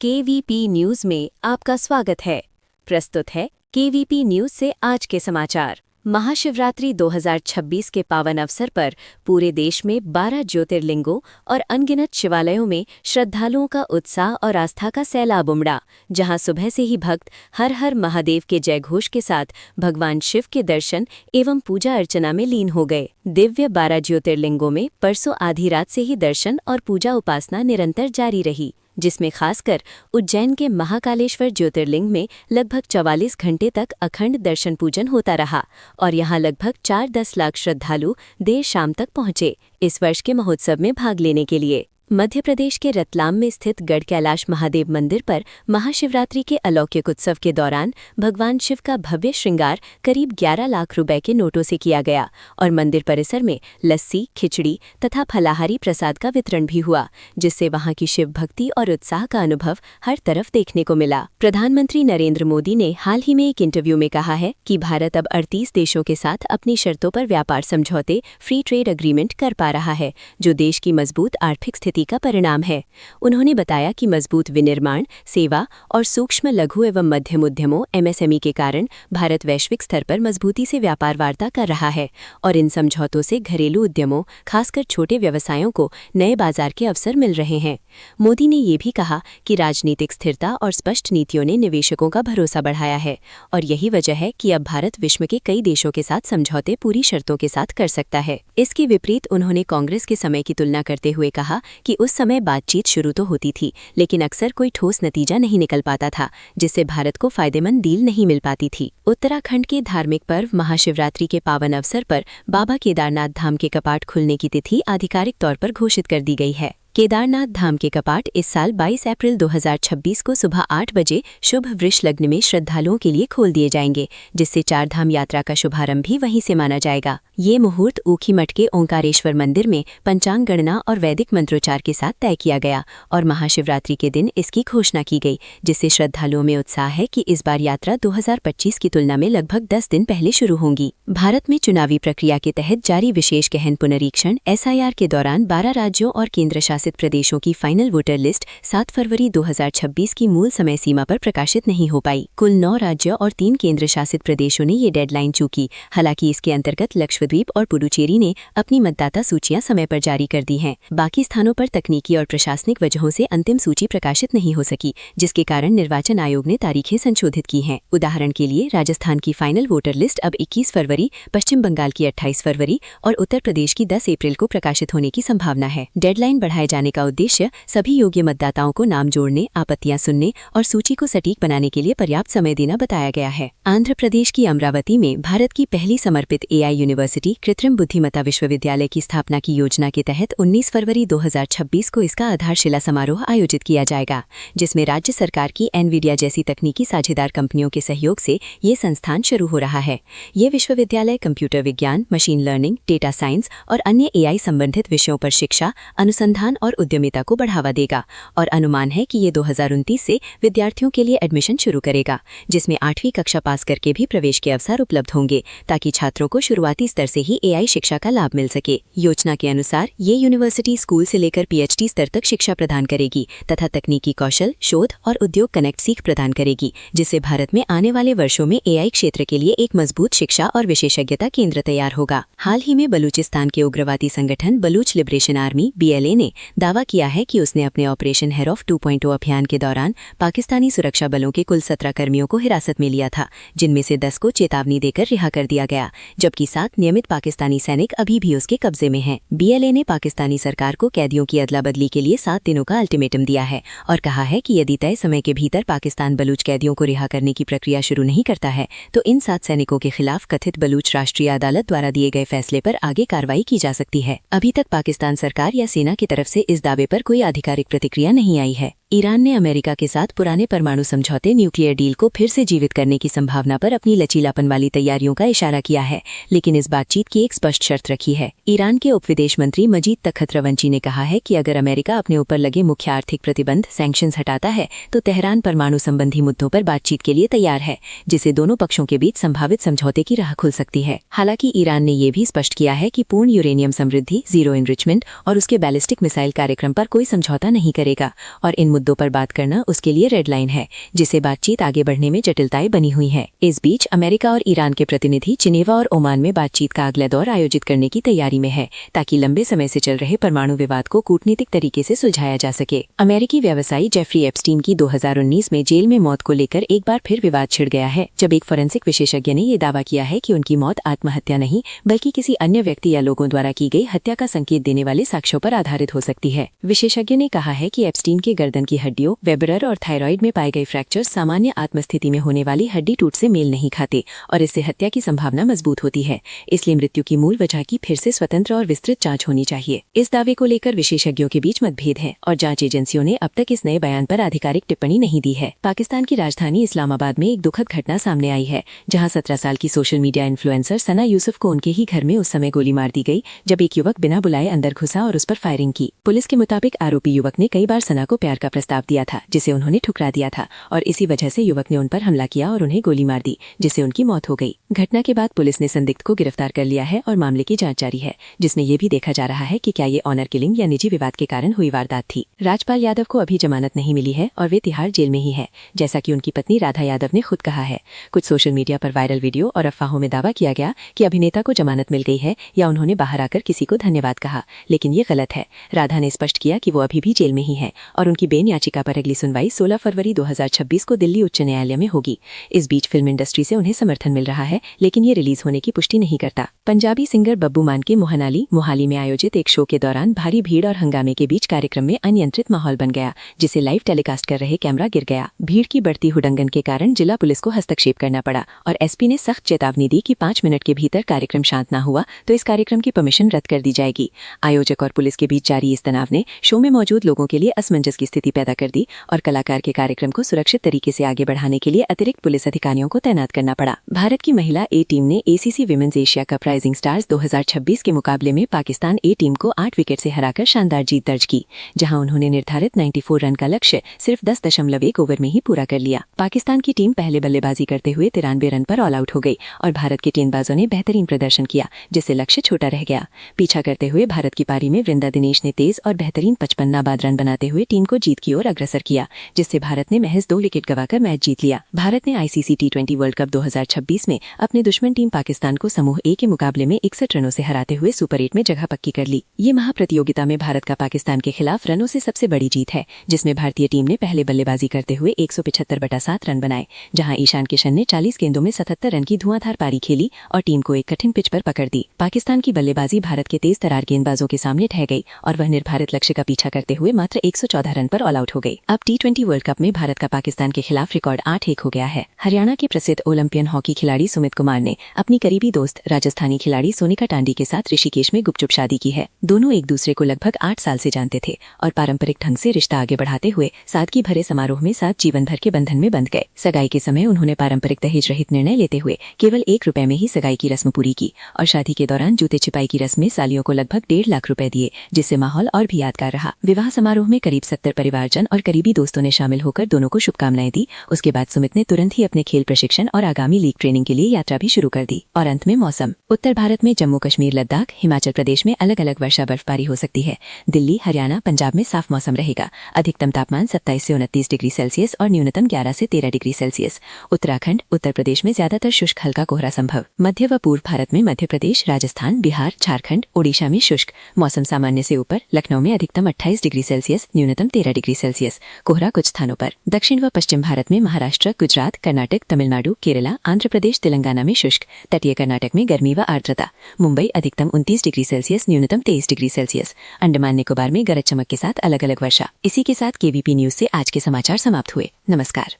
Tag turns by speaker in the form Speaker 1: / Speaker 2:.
Speaker 1: KVP news में आपका स्वागत है। प्रस्तुत है केवीपी न्यूज से आज के समाचार। महाशिवरात्रि 2026 के पावन अवसर पर पूरे देश में 12 ज्योतिर्लिंगों और अनगिनत शिवालयों में श्रद्धालुओं का उत्साह और आस्था का सैलाब उमड़ा, जहां सुबह से ही भक्त हर हर महादेव के जयघोष के साथ भगवान शिव के दर्शन एवं पूजा अर्चना में लीन हो गए। दिव्य 12 ज्योतिर्लिंगों में परसों आधी रात से ही दर्शन और पूजा उपासना निरंतर जारी रही, जिसमें खासकर उज्जैन के महाकालेश्वर ज्योतिर्लिंग में लगभग 44 घंटे तक अखंड दर्शन पूजन होता रहा और यहां लगभग 4-10 लाख श्रद्धालु देर शाम तक पहुंचे इस वर्ष के महोत्सव में भाग लेने के लिए। मध्य प्रदेश के रतलाम में स्थित गढ़ कैलाश महादेव मंदिर पर महाशिवरात्रि के अलौकिक उत्सव के दौरान भगवान शिव का भव्य श्रृंगार करीब 11 लाख रुपए के नोटों से किया गया और मंदिर परिसर में लस्सी, खिचड़ी तथा फलाहारी प्रसाद का वितरण भी हुआ, जिससे वहां की शिव भक्ति और उत्साह का अनुभव हर तरफ देखने को मिला। प्रधानमंत्री नरेंद्र मोदी ने हाल ही में एक इंटरव्यू में कहा है कि भारत अब 38 देशों के साथ अपनी शर्तों पर व्यापार समझौते फ्री ट्रेड एग्रीमेंट कर पा रहा है, जो देश की मजबूत आर्थिक स्थिति का परिणाम है। उन्होंने बताया कि मजबूत विनिर्माण, सेवा और सूक्ष्म लघु एवं मध्यम उद्यमों एमएसएमई के कारण भारत वैश्विक स्तर पर मजबूती से व्यापार वार्ता कर रहा है और इन समझौतों से घरेलू उद्यमों, खासकर छोटे व्यवसायों को नए बाजार के अवसर मिल रहे हैं। मोदी ने ये भी कहा कि राजनीतिक स्थिरता और स्पष्ट नीतियों ने निवेशकों का भरोसा बढ़ाया है और यही वजह है कि अब भारत विश्व के कई देशों के साथ समझौते पूरी शर्तों के साथ कर सकता है। इसके विपरीत उन्होंने कांग्रेस के समय की तुलना करते हुए कहा कि उस समय बातचीत शुरू तो होती थी, लेकिन अक्सर कोई ठोस नतीजा नहीं निकल पाता था, जिससे भारत को फायदेमंद डील नहीं मिल पाती थी। उत्तराखंड के धार्मिक पर्व महाशिवरात्रि के पावन अवसर पर बाबा केदारनाथ धाम के कपाट खुलने की तिथि आधिकारिक तौर पर घोषित कर दी गई है। केदारनाथ धाम के कपाट इस साल 22 अप्रैल 2026 को सुबह 8 बजे शुभ वृष लग्न में श्रद्धालुओं के लिए खोल दिए जाएंगे, जिससे चारधाम यात्रा का शुभारंभ भी वहीं से माना जाएगा। ये मुहूर्त ऊखीमठ के ओंकारेश्वर मंदिर में पंचांग गणना और वैदिक मंत्रोच्चार के साथ तय किया गया और महाशिवरात्रि के दिन इसकी घोषणा की गई, जिससे श्रद्धालुओं में उत्साह है कि इस बार यात्रा 2025 की तुलना में लगभग 10 दिन पहले शुरू होंगी। भारत में चुनावी प्रक्रिया के तहत जारी विशेष गहन पुनरीक्षण SIR के दौरान 12 राज्यों और केंद्र शासित प्रदेशों की फाइनल वोटर लिस्ट 7 फरवरी 2026 की मूल समय सीमा पर प्रकाशित नहीं हो पाई। कुल 9 राज्यों और 3 केंद्र शासित प्रदेशों ने ये डेडलाइन चूकी। हालांकि इसके अंतर्गत लक्षद्वीप और पुडुचेरी ने अपनी मतदाता सूचियां समय पर जारी कर दी हैं। बाकी स्थानों पर तकनीकी और प्रशासनिक वजहों से अंतिम सूची प्रकाशित नहीं हो सकी, जिसके कारण निर्वाचन आयोग ने तारीखें संशोधित की हैं। उदाहरण के लिए राजस्थान की फाइनल वोटर लिस्ट अब 21 फरवरी, पश्चिम बंगाल की 28 फरवरी और उत्तर प्रदेश की 10 अप्रैल को प्रकाशित होने की संभावना है। डेडलाइन बढ़ाए जाने का उद्देश्य सभी योग्य मतदाताओं को नाम जोड़ने, आपत्तियां सुनने और सूची को सटीक बनाने के लिए पर्याप्त समय देना बताया गया है। आंध्र प्रदेश की अमरावती में भारत की पहली समर्पित AI यूनिवर्सिटी कृत्रिम बुद्धिमत्ता विश्वविद्यालय की स्थापना की योजना के तहत 19 फरवरी 2026 को इसका आधारशिला समारोह आयोजित किया जाएगा, जिसमें राज्य सरकार की एनवीडिया जैसी तकनीकी साझेदार कंपनियों के सहयोग से ये संस्थान शुरू हो रहा है। ये विश्वविद्यालय कंप्यूटर विज्ञान, मशीन लर्निंग, डेटा साइंस और अन्य AI संबंधित विषयों पर शिक्षा, अनुसंधान और उद्यमिता को बढ़ावा देगा और अनुमान है कि ये 2029 से विद्यार्थियों के लिए एडमिशन शुरू करेगा, जिसमें 8वीं कक्षा पास करके भी प्रवेश के अवसर उपलब्ध होंगे, ताकि छात्रों को शुरुआती स्तर से ही AI शिक्षा का लाभ मिल सके। योजना के अनुसार ये यूनिवर्सिटी स्कूल से लेकर PhD स्तर तक शिक्षा प्रदान करेगी तथा तकनीकी कौशल, शोध और उद्योग कनेक्ट सीख प्रदान करेगी, जिससे भारत में आने वाले वर्षों में AI क्षेत्र के लिए एक मजबूत शिक्षा और विशेषज्ञता केंद्र तैयार होगा। हाल ही में बलूचिस्तान के उग्रवादी संगठन बलूच लिबरेशन आर्मी BLA ने दावा किया है कि उसने अपने ऑपरेशन हेरॉफ 2.0 अभियान के दौरान पाकिस्तानी सुरक्षा बलों के कुल 17 कर्मियों को हिरासत में लिया था, जिनमें से 10 को चेतावनी देकर रिहा कर दिया गया, जबकि 7 नियमित पाकिस्तानी सैनिक अभी भी उसके कब्जे में हैं। BLA ने पाकिस्तानी सरकार को कैदियों की अदला बदली के लिए 7 दिनों का अल्टीमेटम दिया है और कहा है कि यदि तय समय के भीतर पाकिस्तान बलूच कैदियों को रिहा करने की प्रक्रिया शुरू नहीं करता है तो इन 7 सैनिकों के खिलाफ कथित बलूच राष्ट्रीय अदालत द्वारा दिए गए फैसले पर आगे कार्रवाई की जा सकती है। अभी तक पाकिस्तान सरकार या सेना की तरफ से इस दावे पर कोई आधिकारिक प्रतिक्रिया नहीं आई है। ईरान ने अमेरिका के साथ पुराने परमाणु समझौते न्यूक्लियर डील को फिर से जीवित करने की संभावना पर अपनी लचीलापन वाली तैयारियों का इशारा किया है, लेकिन इस बातचीत की एक स्पष्ट शर्त रखी है। ईरान के उपविदेश मंत्री मजीद तखत रवंची ने कहा है कि अगर अमेरिका अपने ऊपर लगे मुख्य आर्थिक प्रतिबंध सैंक्शंस हटाता है तो तेहरान परमाणु संबंधी मुद्दों पर बातचीत के लिए तैयार है, जिससे दोनों पक्षों के बीच संभावित समझौते की राह खुल सकती है। हालांकि ईरान ने यह भी स्पष्ट किया है कि पूर्ण यूरेनियम समृद्धि, जीरो एनरिचमेंट और उसके बैलिस्टिक मिसाइल कार्यक्रम पर कोई समझौता नहीं करेगा और इन मुद्दों पर बात करना उसके लिए रेड लाइन है, जिससे बातचीत आगे बढ़ने में जटिलताएं बनी हुई हैं। इस बीच अमेरिका और ईरान के प्रतिनिधि जिनेवा और ओमान में बातचीत का अगला दौर आयोजित करने की तैयारी में है, ताकि लंबे समय से चल रहे परमाणु विवाद को कूटनीतिक तरीके से सुलझाया जा सके। अमेरिकी व्यवसायी जेफरी एप्स्टीन की 2019 में जेल में मौत को लेकर एक बार फिर विवाद छिड़ गया है, जब एक फोरेंसिक विशेषज्ञ ने ये दावा किया है कि उनकी मौत आत्महत्या नहीं बल्कि किसी अन्य व्यक्ति या लोगों द्वारा की गई हत्या का संकेत देने वाले साक्ष्यों पर आधारित हो सकती है। विशेषज्ञ ने कहा है कि एप्स्टीन के गर्दन की हड्डियों, वेबरर और थायराइड में पाए गए फ्रैक्चर सामान्य आत्मस्थिति में होने वाली हड्डी टूट से मेल नहीं खाते और इससे हत्या की संभावना मजबूत होती है। इसलिए मृत्यु की मूल वजह की फिर से स्वतंत्र और विस्तृत जांच होनी चाहिए। इस दावे को लेकर विशेषज्ञों के बीच मतभेद है और जांच एजेंसियों ने अब तक इस नए बयान पर आधिकारिक टिप्पणी नहीं दी है। पाकिस्तान की राजधानी इस्लामाबाद में एक दुखद घटना सामने आई है, जहां 17 साल की सोशल मीडिया इन्फ्लुएंसर सना यूसुफ को उनके ही घर में उस समय गोली मार दी गई जब एक युवक बिना बुलाए अंदर घुसा और उस पर फायरिंग की। पुलिस के मुताबिक आरोपी युवक ने कई बार सना को प्यार का प्रस्ताव दिया था, जिसे उन्होंने ठुकरा दिया था और इसी वजह से युवक ने उन पर हमला किया और उन्हें गोली मार दी, जिससे उनकी मौत हो गई। घटना के बाद पुलिस ने संदिग्ध को गिरफ्तार कर लिया है और मामले की जांच जारी है, जिसमें यह भी देखा जा रहा है कि क्या ये ऑनर किलिंग या निजी विवाद के कारण हुई वारदात थी। राजपाल यादव को अभी जमानत नहीं मिली है और वे तिहाड़ जेल में ही है, जैसा कि उनकी पत्नी राधा यादव ने खुद कहा है। कुछ सोशल मीडिया पर वायरल वीडियो और अफवाहों में दावा किया गया कि अभिनेता को जमानत मिल गई है या उन्होंने बाहर आकर किसी को धन्यवाद कहा, लेकिन ये गलत है। राधा ने स्पष्ट किया कि वो अभी भी जेल में ही है और उनकी बेन याचिका पर अगली सुनवाई 16 फरवरी 2026 को दिल्ली उच्च न्यायालय में होगी। इस बीच फिल्म इंडस्ट्री से उन्हें समर्थन मिल रहा है, लेकिन ये रिलीज होने की पुष्टि नहीं करता। पंजाबी सिंगर बब्बू मान के मोहनाली मोहाली में आयोजित एक शो के दौरान भारी भीड़ और हंगामे के बीच कार्यक्रम में अनियंत्रित माहौल बन गया, जिसे लाइव टेलीकास्ट कर रहे कैमरा गिर गया। भीड़ की बढ़ती हुड़ंगन के कारण जिला पुलिस को हस्तक्षेप करना पड़ा और एसपी ने सख्त चेतावनी दी कि 5 मिनट के भीतर कार्यक्रम शांत न हुआ तो इस कार्यक्रम की परमिशन रद्द कर दी जाएगी। आयोजक और पुलिस के बीच जारी इस तनाव ने शो में मौजूद लोगों के लिए असमंजस की स्थिति पैदा कर दी और कलाकार के कार्यक्रम को सुरक्षित तरीके से आगे बढ़ाने के लिए अतिरिक्त पुलिस अधिकारियों को तैनात करना पड़ा। भारत की महिला ए टीम ने ACC women's Asia cup rising stars 2026 के मुकाबले में पाकिस्तान ए टीम को 8 विकेट से हराकर शानदार जीत दर्ज की, जहां उन्होंने निर्धारित 94 रन का लक्ष्य सिर्फ 10.1 ओवर में ही पूरा कर लिया। पाकिस्तान की टीम पहले बल्लेबाजी करते हुए 93 रन पर ऑल आउट हो गई और भारत के गेंदबाजों ने बेहतरीन प्रदर्शन किया, जिससे लक्ष्य छोटा रह गया। पीछा करते हुए भारत की पारी में वृंदा दिनेश ने तेज और बेहतरीन 55 नाबाद रन बनाते हुए टीम को जीत की ओर अग्रसर किया, जिससे भारत ने महज 2 विकेट गंवाकर मैच जीत लिया। भारत ने आईसीसी टी20 वर्ल्ड कप 2026 में अपने दुश्मन टीम पाकिस्तान को समूह ए के मुकाबले में 61 रनों से हराते हुए सुपर 8 में जगह पक्की कर ली। ये महाप्रतियोगिता में भारत का पाकिस्तान के खिलाफ रनों से सबसे बड़ी जीत है, जिसमें भारतीय टीम ने पहले बल्लेबाजी करते हुए 175/7 रन बनाए, जहां ईशान किशन ने 40 गेंदों में 77 रन की धुआंधार पारी खेली और टीम को एक कठिन पिच पर पकड़ दी। पाकिस्तान की बल्लेबाजी भारत के तेज तरार गेंदबाजों के सामने ठह गई और वह निर्धारित लक्ष्य का पीछा करते हुए मात्र 114 रन पर ऑल आउट हो गई। अब टी20 वर्ल्ड कप में भारत का पाकिस्तान के खिलाफ रिकॉर्ड 8-1 हो गया है। हरियाणा के प्रसिद्ध ओलंपियन हॉकी खिलाड़ी सुमित कुमार ने अपनी करीबी दोस्त राजस्थानी खिलाड़ी सोनिका टांडी के साथ ऋषिकेश में गुपचुप शादी की है। दोनों एक दूसरे को लगभग 8 साल से जानते थे और पारंपरिक ढंग से रिश्ता आगे बढ़ाते हुए सादगी भरे समारोह में साथ जीवन भर के बंधन में बंध गए। सगाई के समय उन्होंने पारंपरिक दहेज रहित निर्णय लेते हुए केवल 1 रुपए में ही सगाई की रस्म पूरी की और शादी के दौरान जूते छिपाई की रस्म में सालियों को लगभग 1.5 लाख रुपए दिए, जिससे माहौल और भी यादगार रहा। विवाह समारोह में करीब 70 परिवारजन और करीबी दोस्तों ने शामिल होकर दोनों को शुभकामनाएं दी। उसके बाद सुमित ने तुरंत ही अपने खेल प्रशिक्षण और आगामी लीग ट्रेनिंग के लिए यात्रा भी शुरू कर दी। और अंत में मौसम। उत्तर भारत में जम्मू कश्मीर, लद्दाख, हिमाचल प्रदेश में अलग अलग वर्षा बर्फबारी हो सकती है। दिल्ली, हरियाणा, पंजाब में साफ मौसम रहेगा। अधिकतम तापमान 27 से 29 डिग्री सेल्सियस और न्यूनतम 11 से 13 डिग्री सेल्सियस। उत्तराखंड, उत्तर प्रदेश में ज्यादातर शुष्क हल्का कोहरा संभव। मध्य व पूर्व भारत में मध्य प्रदेश, राजस्थान, बिहार, झारखंड, ओडिशा में शुष्क मौसम सामान्य से ऊपर। लखनऊ में अधिकतम 28 डिग्री सेल्सियस, न्यूनतम 13 डिग्री सेल्सियस। कोहरा कुछ स्थानों पर। दक्षिण व पश्चिम भारत में महाराष्ट्र, गुजरात, कर्नाटक, तमिलनाडु, केरला, आंध्र प्रदेश, तेलंगाना में शुष्क। तटीय कर्नाटक में गर्मी व आर्द्रता। मुंबई अधिकतम 29 डिग्री सेल्सियस, न्यूनतम 23 डिग्री सेल्सियस। अंडमान निकोबार में गरज चमक के साथ अलग अलग वर्षा। इसी के साथ केवीपी न्यूज से आज के समाचार समाप्त हुए। नमस्कार।